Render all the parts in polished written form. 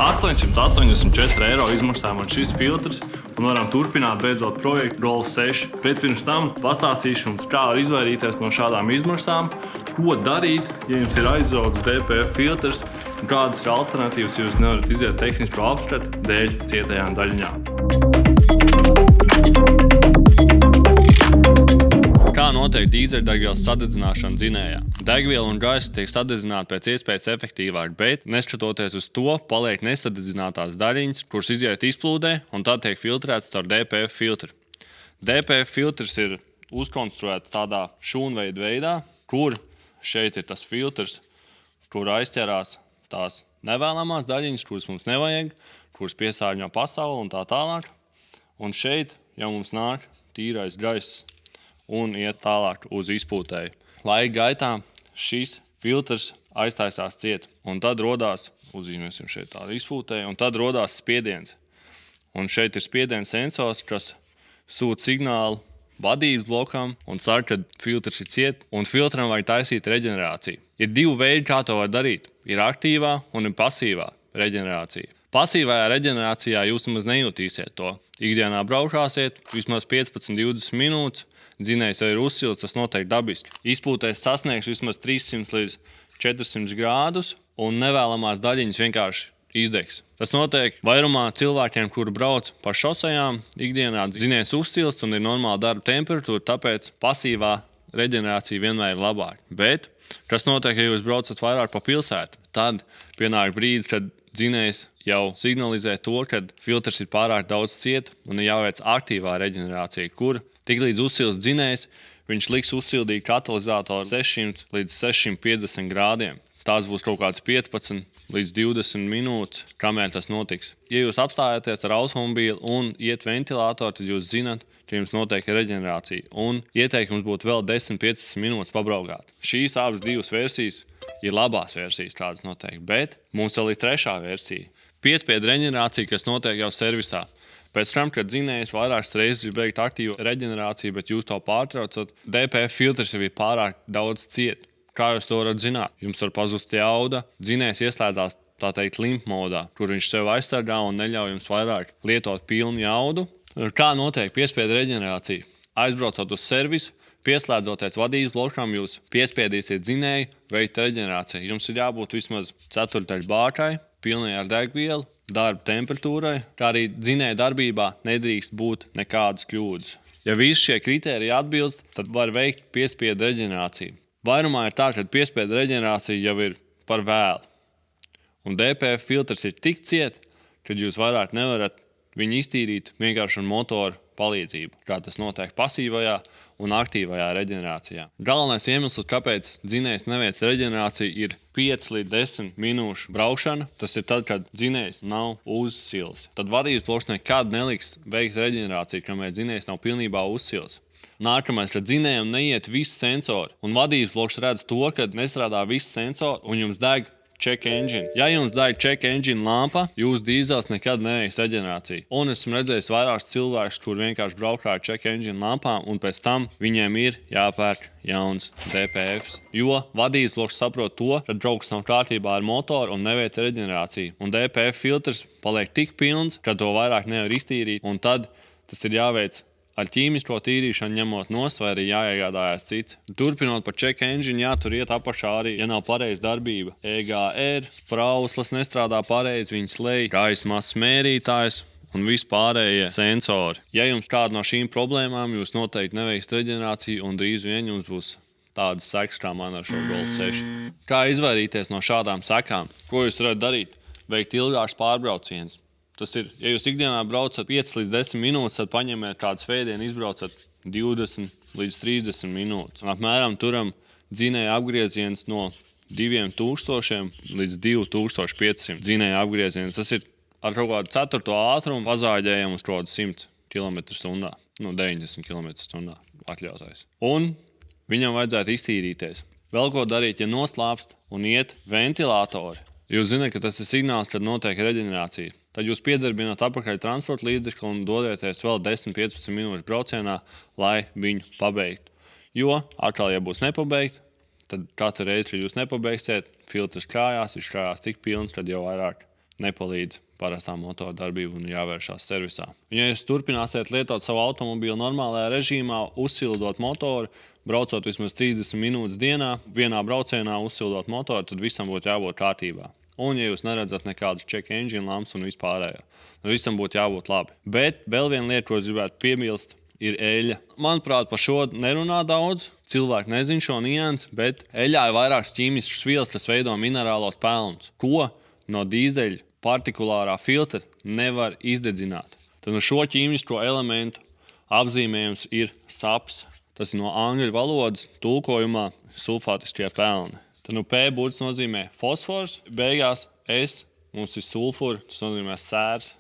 884 € izmaksā man šis filtrs, un varam turpināt beidzot projektu Golf 6. Bet pirms tam pastāstīšu jums, kā var izvairīties no šādām izmaksām, ko darīt, ja jums ir aizaudzis DPF filtrs, un kādas ir alternatīvas, ja jūs nevarat iziet tehnisko apskati dēļ cietajām daļiņām. Kā notiek dīzeļdegvielas sadedzināšana dzinējā? Degviela un gaisa tiek sadedzināti pēc iespējas efektīvāk, bet, neskatoties uz to, paliek nesadedzinātās daļiņas, kuras iziet izplūdē un tad tiek filtrētas caur DPF filtru. DPF filtrs ir uzkonstruēts tādā šūnveida veidā, kur šeit ir tas filtrs, kur aizķerās tās nevēlamās daļiņas, kuras mums nevajag, kuras piesārņo pasauli un tā tālāk. Un šeit jau mums nāk tīrais gaiss un iet tālāk uz izpūtēju. Laika gaitā šis filtrs aiztaisās ciet, un tad rodās, uzzīmēsim šeit tādu izpūtēju, un tad rodās spiediens. Un šeit ir spiediena sensors, kas sūta signālu vadības blokam un saka, ka filtrs ir ciet, un filtram vajag taisīt reģenerāciju. Ir divi veidi, kā to var darīt. Ir aktīvā un ir pasīvā reģenerācija. Pasīvajā reģenerācijā jūs nemaz nejūtīsiet to. Ikdienā braukāsiet vismaz 15-20 minūtes, dzinējs jau ir uzsilts, tas noteikti dabiski. Izpūtēs sasniegs vismaz 300 līdz 400 grādus, un nevēlamās daļiņas vienkārši izdegs. Tas notiek vairumā cilvēkiem, kuri brauc pa šosejām. Ikdienā dzinējs uzsilst un ir normāla darba temperatūra, tāpēc pasīvā reģenerācija vienmēr ir labāka. Bet kas notiek, ja jūs braucat vairāk pa pilsētu? Tad pienāk brīdis, kad dzinējs jau signalizē to, ka filtrs ir pārāk daudz ciet un ir jāveic aktīvā reģenerācija, kur tiklīdz uzsils dzinējs, viņš liks uzsildīt katalizatoru 600 līdz 650 grādiem. Tās būs kaut kāds 15 līdz 20 minūtes, kamēr tas notiks. Ja jūs apstājaties ar automobīlu un iet ventilātoru, tad jūs zināt, ka jums notiek reģenerācija. Un ieteikums būtu vēl 10-15 minūtes pabraukāt. Šīs abas divas versijas ir labās versijas, kādas notiek, bet mums vēl ir trešā versija. Piespiedu reģenerācija, kas notiek jau servisā. Pēc tam, kad dzinējs vairākas reizes ir beigt aktīvu reģenerāciju, bet jūs to pārtraucat, DPF filtrs jau ir pārāk daudz ciet. Kā jūs to varat zināt? Jums var pazust jauda, dzinējs ieslēdzās tā teikt limp modā, kur viņš sev aizsargā un neļauj jums vairāk lietot pilnu jaudu. Kā notiek piespiedu reģenerācija? Aizbraucot uz servisu, pieslēdzoties vadības blokam, jūs piespiedīsiet dzinēju veikt reģenerāciju. Jums ir jābūt vismaz ceturdaļ bākai, pilnai ar degvielu, darba temperatūrai, kā arī dzinēja darbībā nedrīkst būt nekādas kļūdas. Ja visi šie kritēriji atbilst, tad var veikt piespiedu reģenerāciju. Vairumā ir tā, ka piespiedu reģenerācija jau ir par vēlu. Un DPF filtrs ir tik ciet, ka jūs vairāk nevarat viņu iztīrīt vienkārši ar motoru palīdzību, kā tas notiek pasīvajā un aktīvajā reģenerācijā. Galvenais iemesls, kāpēc dzinējs neveic reģenerāciju, ir 5 līdz 10 minūšu braukšana. Tas ir tad, kad dzinējs nav uzsils. Tad vadības bloks nekad neliks veikt reģenerāciju, kamēr dzinējs nav pilnībā uzsils. Nākamais, kad dzinējam neiet visi sensori, un vadības bloks redz to, ka nestrādā visi sensori un jums deg check engine. Ja jums deg check engine lampa, jūsu dīzels nekad neveiks reģenerāciju. Un esmu redzējis vairākus cilvēkus, kur vienkārši braukā ar check engine lampām, un pēc tam viņiem ir jāpērk jauns DPFs. Jo vadības bloks saprot to, ka draugs nav kārtībā ar motoru un neveic reģenerāciju. Un DPF filtrs paliek tik pilns, ka to vairāk nevar iztīrīt, un tad tas ir jāveic ar ķīmisko tīrīšanu ņemot nost, vai arī jāiegādājas cits. Turpinot par check engine, tur iet apakšā arī, ja nav pareiza darbība. EGR, sprauslas nestrādā pareizi, viņas lej, gaisa masas mērītājs un vispārējie sensori. Ja jums kāda no šīm problēmām, jūs noteikti neveiksiet reģenerāciju un drīz vien jums būs tādas sekas kā man ar šo Golf 6. Kā izvairīties no šādām sekām? Ko jūs varat darīt? Veikt ilgākus pārbraucienus. Tas ir, ja jūs ikdienā braucat 5 līdz 10 minūtes, tad paņemiet kādu svētdienu, izbraucat 20 līdz 30 minūtes. Un apmēram turam dzinēja apgrieziens no 2000 līdz 2500 dzinēja apgrieziens. Tas ir ar kaut kādu 4. ātrumu pazāģējam uz kaut kādu 100 km/h, 90 km/h atļautais. Un viņam vajadzētu iztīrīties. Vēl ko darīt, ja noslāpst un iet ventilātori. Jūs zināt, ka tas ir signāls, kad notiek reģenerācija. Tad jūs piedarbināt atpakaļ transporta līdzekli un dodieties vēl 10-15 minūšu braucienā, lai viņu pabeigtu. Jo, atkal, ja būs nepabeigt, tad katru reizi, kad jūs nepabeigsiet, filtrs krājās, viņš krājās tik pilns, kad jau vairāk nepalīdz parastā motora darbība un jāvēršās servisā. Un, ja jūs turpināsiet lietot savu automobīlu normālajā režīmā, uzsildot motoru, braucot vismaz 30 minūtes dienā, vienā braucienā uzsildot motoru, tad visam būtu jābūt kārtībā. Un, ja jūs neredzat nekādas check engine lampas un vispārējo, tad visam būtu jābūt labi. Bet vēl viena lieta, ko es gribētu piebilst, ir eļļa. Manuprāt, par šo nerunā daudz. Cilvēki nezina šo niansi, bet eļļā ir vairākas ķīmiskas vielas, kas veido minerālos pelnus, ko no dīzeļa partikulārā filtra nevar izdedzināt. Tad no šo ķīmisko elementu apzīmējums ir SAPS. Tas ir no angļu valodas tulkojumā sulfātiskie pelni. Tad P burts nozīmē fosfors, beigās S mums ir sulfurs, tas nozīmē sērs.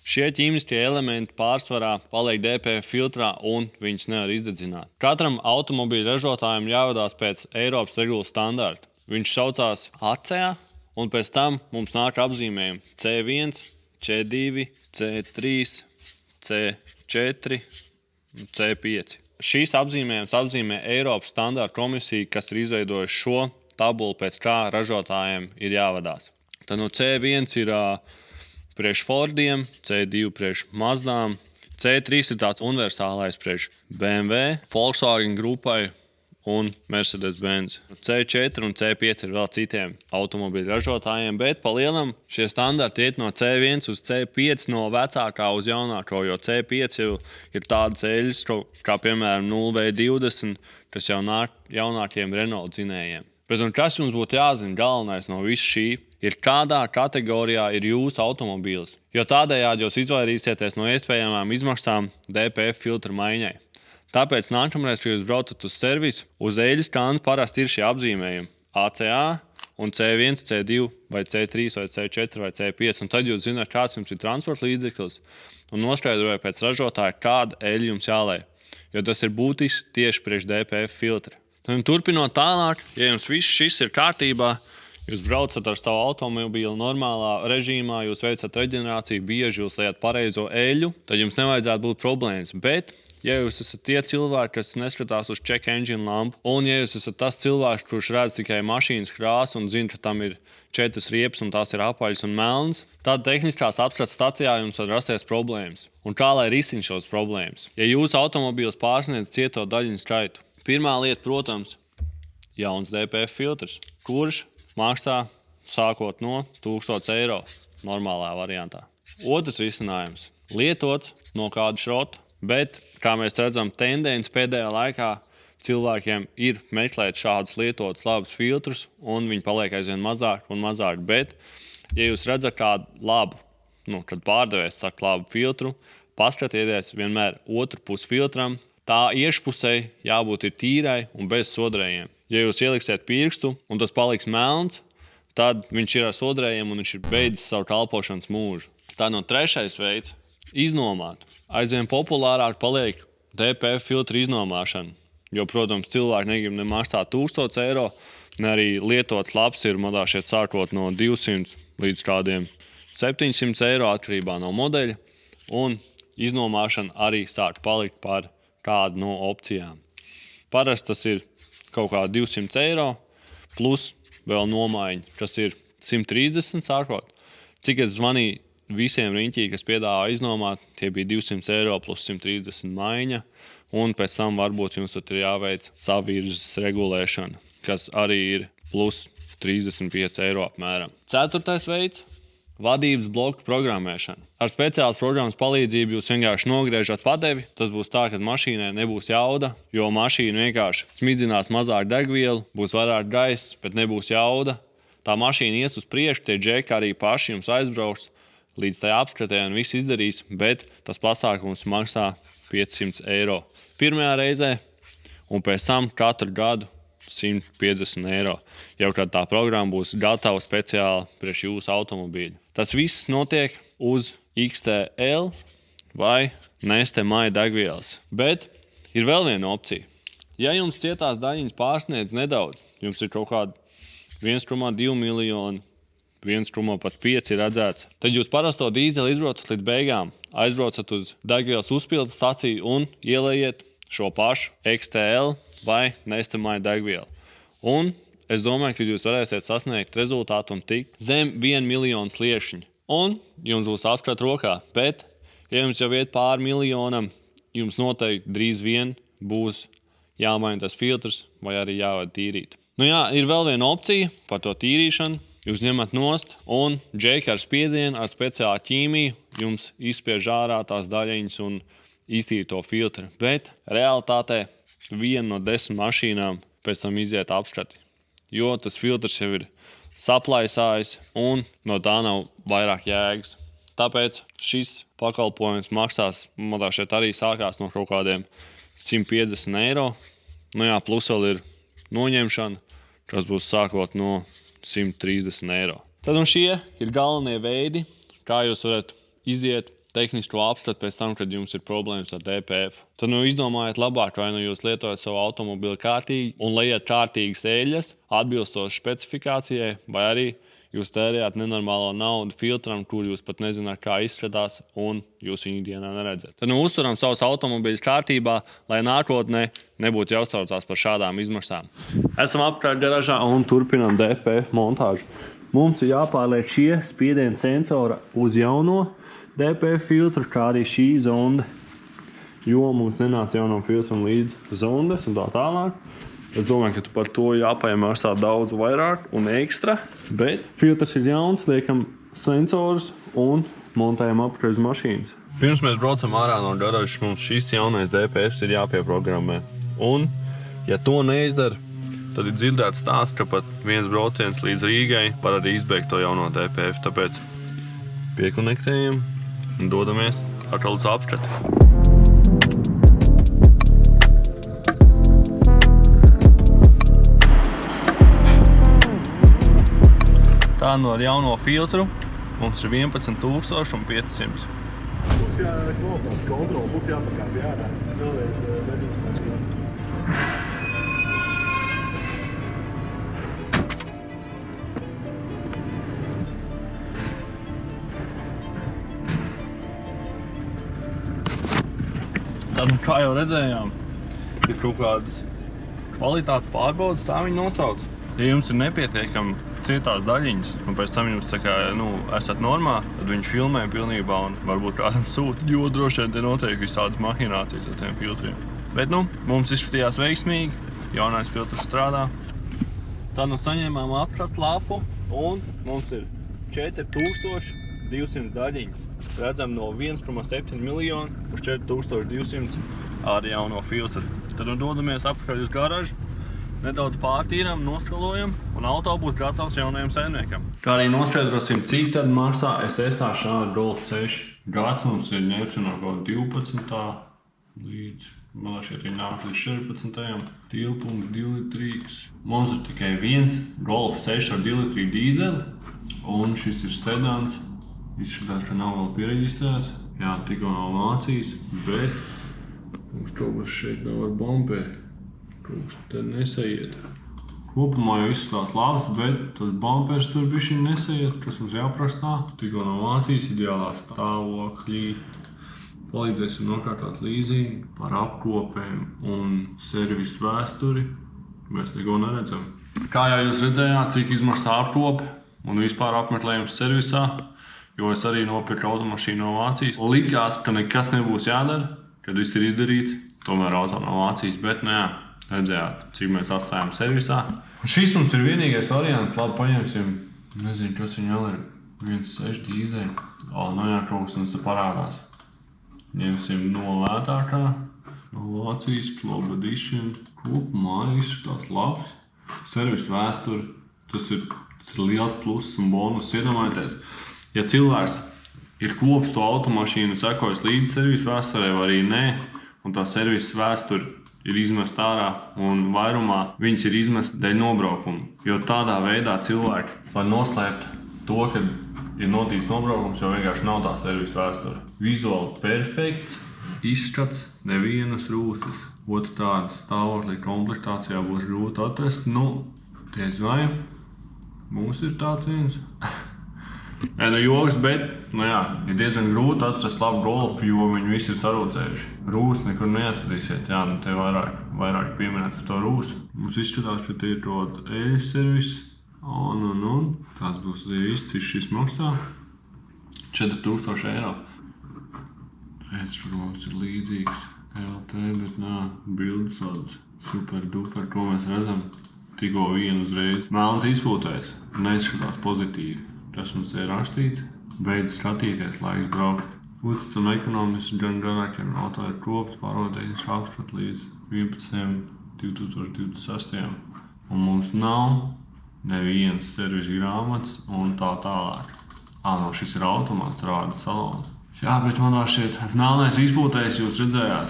Šie ķīmiskie elementi pārsvarā paliek DPF filtrā un viņus nevar izdedzināt. Katram automobīļu ražotājam jāvadās pēc Eiropas regulas standarta. Viņš saucās ACEA. Un pēc tam mums nāk apzīmējumi C1, C2, C3, C4 un C5. Šīs apzīmējums apzīmē Eiropas standarta komisija, kas ir izveidojusi šo tabulu, pēc kā ražotājiem ir jāvadās. Tad no C1 ir priekš Fordiem, C2 priekš Mazdām, C3 ir tāds universālais priekš BMW, Volkswagen grupai un Mercedes-Benz. C4 un C5 ir vēl citiem automobīļu ražotājiem, bet pa lielam šie standarti iet no C1 uz C5 no vecākā uz jaunāko, jo C5 jau ir tādas eļļas, kā piemēram 0V20, kas jau nāk jaunākiem Renault dzinējiem. Bet un kas jums būtu jāzina galvenais no viss šī, ir kādā kategorijā ir jūsu automobīls, jo tādējādi jūs izvairīsieties no iespējamām izmaksām DPF filtra maiņai. Tāpēc nākamreiz, kad jūs braucat uz servisu, uz eļļas kānas parasti ir šie apzīmējumi ACA un C1, C2, vai C3, vai C4, vai C5. Un tad jūs zināt, kāds jums ir transporta līdzeklis un noskaidrojat pēc ražotāja, kāda eļļa jums jālej. Jo tas ir būtiski tieši priekš DPF filtra. Turpinot tālāk, ja jums viss šis ir kārtībā, jūs braucat ar savu automobīlu normālā režīmā, jūs veicat reģenerāciju, bieži jūs liejat pareizo eļļu, tad jums nevajadzētu būt problēmas. Bet ja jūs esat tie cilvēki, kas neskatās uz check engine lampu, un ja jūs esat tas cilvēks, kurš redz tikai mašīnas krāsu un zina, ka tam ir 4 riepas un tās ir apaļas un melnas, tad tehniskās apskates stacijā jums var rasties problēmas. Un kā lai risina šos problēmas? Ja jūsu automobīls pārsniedz cieto daļiņu skaitu, pirmā lieta, protams, jauns DPF filtrs, kurš maksā sākot no 1000 eiro normālā variantā. Otrs risinājums – lietots no kāda šrota, bet, kā mēs redzam, tendence pēdējā laikā cilvēkiem ir meklēt šādus lietotus labus filtrus, un viņi paliek aizvien mazāk un mazāk. Bet, ja jūs redzat kādu labu, kad pārdevējs saka labu filtru, paskatieties vienmēr otru pusi filtram. Tā iekšpusē jābūt tīrai un bez sodrējiem. Ja jūs ieliksiet pirkstu un tas paliks melns, tad viņš ir ar sodrējiem un viņš ir beidzis savu kalpošanas mūžu. Tā no trešais veids – iznomāt. Aizvien populārāk paliek DPF filtru iznomāšana, jo, protams, cilvēki negrib ne maksāt 1000 eiro, ne arī lietots labs ir modā šeit sākot no 200 līdz kādiem 700 eiro atkarībā no modeļa, un iznomāšana arī sāk palikt par kādu no opcijām. Parasti tas ir kaut kā 200 eiro plus vēl nomaiņa, kas ir 130 sākot. Cik es zvanīju visiem riņķī, kas piedāvā iznomāt, tie bija 200 eiro plus 130 maiņa, un pēc tam varbūt jums ir jāveic savirzes regulēšana, kas arī ir plus 35 eiro apmēram. Ceturtais veids – vadības bloku programmēšana. Ar speciālas programmas palīdzību jūs vienkārši nogriežat padevi, tas būs tā, ka mašīnai nebūs jauda, jo mašīna vienkārši smidzinās mazāk degvielu, būs vairāk gaisa, bet nebūs jauda. Tā mašīna ies uz priekšu, tie džeki arī paši jums aizbrauks līdz tai apskatē un viss izdarīs, bet tas pasākums maksā 500 eiro pirmajā reizē, un pēc tam katru gadu 150 eiro, jau kad tā programma būs gatava speciāli priekš jūsu automobīļu. Tas viss notiek uz XTL vai Neste maija degvielas. Bet ir vēl viena opcija. Ja jums cietās daļiņas pārsniedz nedaudz, jums ir kaut kāda 1,2 miljoni, 1,5 ir redzēts, tad jūs parasto dīzeli izbraucat līdz beigām, aizbraucat uz degvielas uzpildes staciju un ielejiet šo pašu XTL vai Neste maija degvielu. Un es domāju, ka jūs varēsiet sasniegt rezultātu un tikt zem 1 miljonu sliekšņa. un jums būs apskata rokā. Bet, ja jums jau iet pāri miljonam, jums noteikti drīz vien būs jāmaina tas filtrs vai arī jāved tīrīt. Ir vēl viena opcija par to tīrīšanu. Jūs ņemat nost un džeki ar spiedienu, ar speciālu ķīmiju jums izspiež ārā tās daļiņas un iztīra to filtru. Bet realitātē 1 no 10 mašīnām pēc tam iziet apskati, jo tas filtrs jau ir saplaisājis un no tā nav vairāk jēgas. Tāpēc šis pakalpojums maksās, man šeit arī sākās no kaut kādiem 150 eiro. Plus vēl ir noņemšana, kas būs sākot no 130 eiro. Tad šie ir galvenie veidi, kā jūs varat iziet tehnisko apskati pēc tam, kad jums ir problēmas ar DPF. Tad izdomājiet labāk, vai jūs lietojat savu automobili kārtīgi un lejiet kārtīgas eļļas, atbilstoši specifikācijai, vai arī jūs tērējāt nenormālo naudu filtram, kur jūs pat nezināt, kā izskatās, un jūs viņu ikdienā neredzat. Tad uzturam savus automobiļus kārtībā, lai nākotnē nebūtu jāuztraucās par šādām izmaksām. Esam apkārt garažā un turpinām DPF montāžu. Mums ir jāpārliek šie spiediena sensori uz jauno DPF filtru, kā arī šī zonde, jo mums nenāca jaunam filtram līdz zondes un tā tālāk. Es domāju, ka par to jāpamaksā daudz vairāk un ekstra, bet filtrs ir jauns, liekam sensors un montējam apkārt uz mašīnas. Pirms mēs braucam ārā no garažas, mums šis jaunais DPF ir jāpieprogrammē. Un, ja to neizdara, tad ir dzirdēts stāsts, ka pat viens brauciens līdz Rīgai var arī izbeigt to jauno DPF. Tāpēc piekonektējam un dodamies atkal uz apskati. Tā no jauno filtru mums ir 11,500. Būs kvalitātes kontrola, būs jāpakāpj ārā. Vēlreiz vedīsim. Tad, kā jau redzējām, ir kaut kādas kvalitātes pārbaudas, tā viņi nosauc. Ja jums ir nepietiekami cietās daļiņas, un pēc tam jums esat normā, tad viņi filmē pilnībā un varbūt kādam sūta, jo droši vien te notiek visādas mahinācijas ar tiem filtriem. Bet mums izskatījās veiksmīgi, jaunais filtrs strādā. Tad saņēmām apskatu lapu un mums ir 4200 daļiņas. Redzam no 1,7 miljonu uz 4200 ar jauno filtru. Tad dodamies apakaļ uz garažu. Nedaudz pārtīram, noskalojam, un auto būs gatavs jaunajam saimniekam. Kā arī noskaidrosim, cik tad maksā SSA šāda Golf 6. Gads mums ir ņemts no kaut 12. līdz, man šeit ir nāk līdz 14. 2,2 litrīgs. Mums ir tikai viens Golf 6 ar 2 litrīgu dīzeli, un šis ir sedans. Izskatās, ka nav vēl piereģistrēts. Jā, tikko nav Vācijas, bet mums kaut kas šeit nav ar bumperi. Kaut te nesaiet. Kopumā jau izskatās labs, bet tas bumpers tur bišķiņ nesaiet, kas mums jāprastā. Tikko no Vācijas ideālā stāvoklī. Palīdzēsim nokārtot līzingu par apkopēm un servisu vēsturi. Mēs neko neredzam. Kā jau jūs redzējāt, cik izmaksā apkope un vispār apmeklējums servisā, jo es arī nopirku automašīnu no Vācijas. Likās, ka nekas nebūs jādara, kad viss ir izdarīts. Tomēr auto no Vācijas, bet redzējāt, cik mēs atstājām servisā. Šis mums ir vienīgais variants. Labi, paņemsim, nezinu, kas viņa vēl ir, 1.6 dīzeli. Kaut kas mums te parādās. Ņemsim no lētākā, no Vācijas, Club Edition. Kopumā izskatās labs. Servisu vēsturi, tas ir liels pluss un bonus. Iedomājieties, ja cilvēks ir kops to automašīnu, sekojas līdz servisu vēsturē vai arī nē, un tā servisu vēsturi ir izmest ārā, un vairumā viņas ir izmest dēļ nobraukuma. Jo tādā veidā cilvēki var noslēpt to, ka ir noticis nobraukums, jo vienkārši nav tā servisa vēsture. Vizuāli perfekts, izskats, nevienas rūstas. Otra tāda stāvoklī komplektācijā būs grūti atrast. Tiec vai mums ir tāds viens. Joks, bet ir diezgan grūti atrast labu golfu, jo viņi visi ir sarūcējuši. Rūs nekur neatradīsiet, te vairāk pieminēts ar to rūsu. Mums izskatās, ka te ir tāds eļas servis, un. Tās būs arī viss, cik šis maksā. 4000 eiro. Tur mums ir līdzīgs LT, bet nā, bildes tādas super duper, ko mēs redzam. Tikko vienu uzreiz. Melns izpūtējs, neizskatās pozitīvi. Tas mums ir rakstīts. Beidz skatīties, laiks braukt. Pucis un ekonomiski gan garākiem auto ir kops, pārvadējas šāks pat līdz 11.2026. Un mums nav nevienas servisa grāmatas un tā tālāk. No šis ir automāts, rāda salonu. Jā, bet man vēl šeit melnais izpūtējs jūs redzējāt.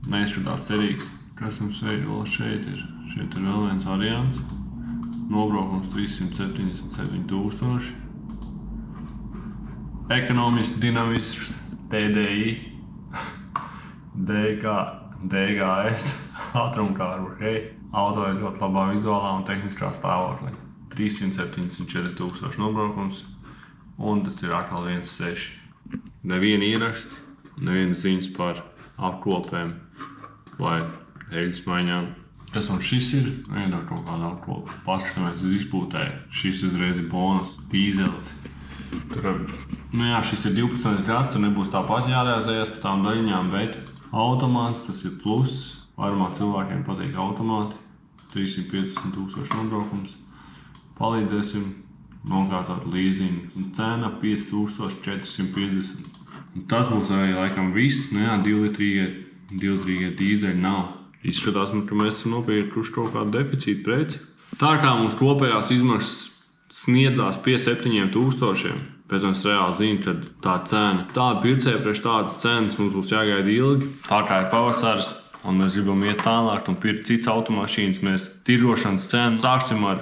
Neizskatās cerīgs. Kas mums vēl šeit ir? Šeit ir vēl viens variants. Nobraukums 377 000. Ekonomiski dinamisks TDI. DGS. Ātrumkāru. Auto ir ļoti labā vizuālā un tehniskā stāvoklī. 374 000 nobraukums. Un tas ir atkal 1.6. Neviena ieraksta, neviena ziņas par apkopēm vai eļas maiņām. Kas mums šis ir? Iedod kaut kādu apkopu. Paskatāmies uz izpūtēju. Šis uzreiz ir bonus. Dīzels. Šis ir 12 gads, tur nebūs tāpat jārēzējas par tām daļiņām, bet automāts, tas ir plus. Vairumā cilvēkiem patīk automāti. 315 000 nobraukums. Palīdzēsim nokārtot līzingu. Cena 5450. Tas būs arī laikam viss. 2-litrīgie dīzeļi nav. Izskatās, ka mēs esam nopirkuši kaut kādu deficītu preci. Tā kā mums kopējās izmaksas sniedzās pie 7000, bet mums reāli zina, ka tā cena, tāda pircēja priekš tādas cenas mums būs jāgaida ilgi. Tā kā ir pavasaris un mēs gribam iet tālāk un pirkt cits automašīnas, mēs tirgošanas cenu sāksim ar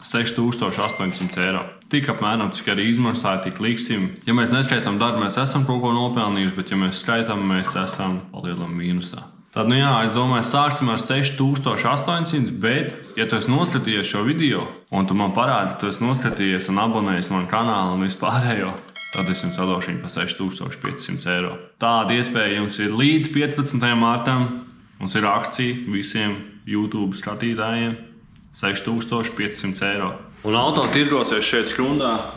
6800 eiro. Tik apmēram, cik arī izmaksāja, tik liksim. Ja mēs neskaitām darbu, mēs esam kaut ko nopelnījuši, bet ja mēs skaitām, mēs esam palielam mīnusā. Tad, es domāju, sāksim ar 6800, bet, ja tu esi noskatījies šo video, un tu man parādi, tu esi noskatījies un abonējies manu kanālu un vispārējo, tad es jums atdošu viņu par 6500 eiro. Tāda iespēja jums ir līdz 15. martam. Mums ir akcija visiem YouTube skatītājiem 6500 eiro. Un auto tirgosies šeit Skrundā,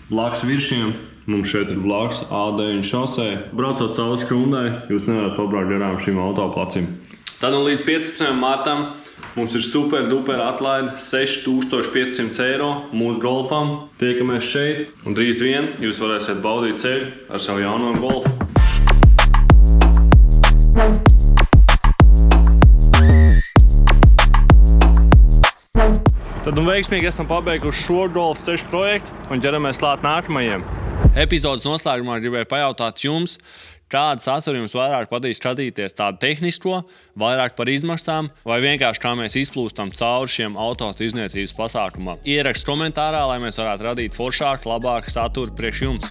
blakus Viršiem. Mums šeit ir blakus A9 šosē. Braucot cauri Skrundai, jūs nevarat pabraukt garām šim autoplacim. Tad līdz 15. martam mums ir super duper atlaide 6500 eiro mūsu Golfam. Tiekamies šeit un drīz vien jūs varēsiet baudīt ceļu ar savu jauno Golfu. Tad veiksmīgi esam pabeiguši šo Golf 6 projektu un ķeramies klāt nākamajiem. Epizodes noslēgumā gribēju pajautāt jums, kādu saturu jums vairāk patīk skatīties, tādu tehnisko, vairāk par izmaksām, vai vienkārši kā mēs izplūstam cauri šiem auto tirdzniecības pasākumam. Ierakst komentārā, lai mēs varētu radīt foršāku, labāku saturu priekš jums.